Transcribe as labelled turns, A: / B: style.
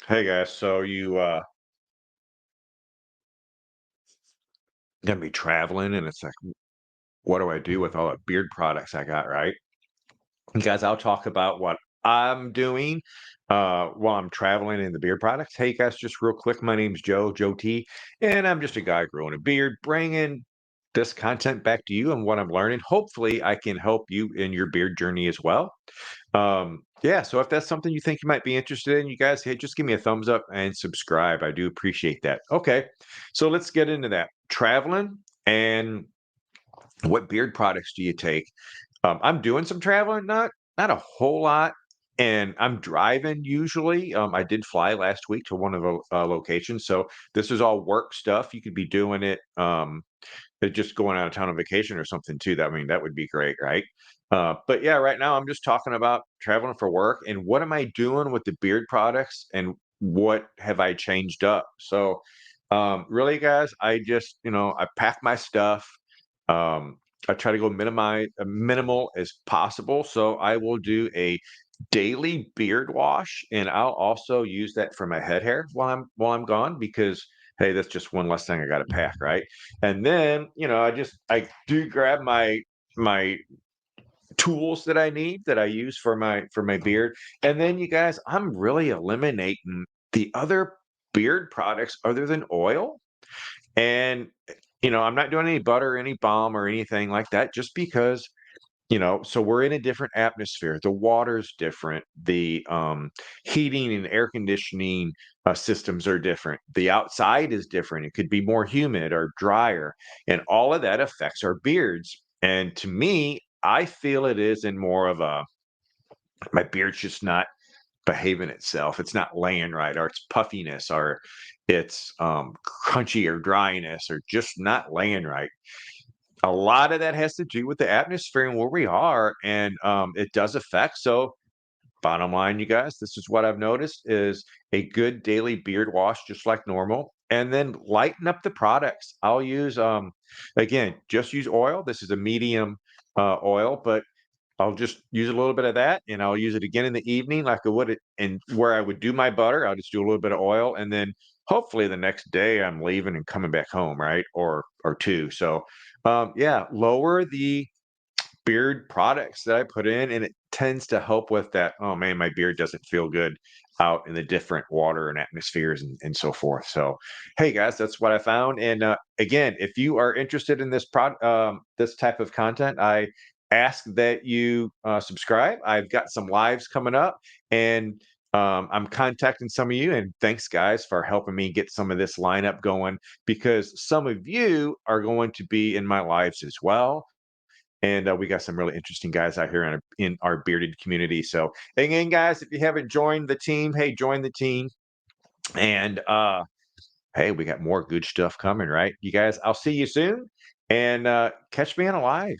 A: Hey guys, so you gonna be traveling and it's like, what do I do with all the beard products I got, right? And guys, I'll talk about what I'm doing while I'm traveling in the beard products. Hey guys, just real quick, my name's Joe T, and I'm just a guy growing a beard, bringing this content back to you and what I'm learning. Hopefully, I can help you in your beard journey as well. Yeah, so if that's something you think you might be interested in, you guys, hey, just give me a thumbs up and subscribe. I do appreciate that. Okay, so let's get into that. Traveling and what beard products do you take? I'm doing some traveling, not a whole lot, and I'm driving usually. I did fly last week to one of the locations, so this is all work stuff. You could be doing it. Just going out of town on vacation or something too. That I mean, that would be great, right? But yeah, right now I'm just talking about traveling for work and what am I doing with the beard products and what have I changed up? So, really, guys, I just I pack my stuff. I try to go minimal as possible. So I will do a daily beard wash, and I'll also use that for my head hair while I'm gone because hey, that's just one less thing I got to pack, right? And then, I do grab my tools that I need that I use for my beard. And then you guys, I'm really eliminating the other beard products other than oil. And I'm not doing any butter, any balm or anything like that just because so we're in a different atmosphere. The water's different. The heating and air conditioning systems are different. The outside is different. It could be more humid or drier, and all of that affects our beards. And to me, I feel it is in more of a my beard's just not behaving itself. It's not laying right, or it's puffiness, or it's crunchy or dryness, or just not laying right. A lot of that has to do with the atmosphere and where we are, and, it does affect so, bottom line, you guys, this is what I've noticed is a good daily beard wash just like normal, and then lighten up the products. I'll use, again, just use oil. This is a medium, oil, but I'll just use a little bit of that, and I'll use it again in the evening like I would it and where I would do my butter, I'll just do a little bit of oil, and then hopefully the next day I'm leaving and coming back home, right? Or 2. So, yeah, lower the beard products that I put in, and it tends to help with that, "Oh, man, my beard doesn't feel good out in the different water and atmospheres and so forth." So, hey, guys, that's what I found, and, again, if you are interested in this type of content, I ask that you, subscribe. I've got some lives coming up, and, I'm contacting some of you, and thanks, guys, for helping me get some of this lineup going because some of you are going to be in my lives as well, and we got some really interesting guys out here in our bearded community. So, again, guys, if you haven't joined the team, hey, join the team. And hey, we got more good stuff coming, right? You guys, I'll see you soon, and catch me on a live.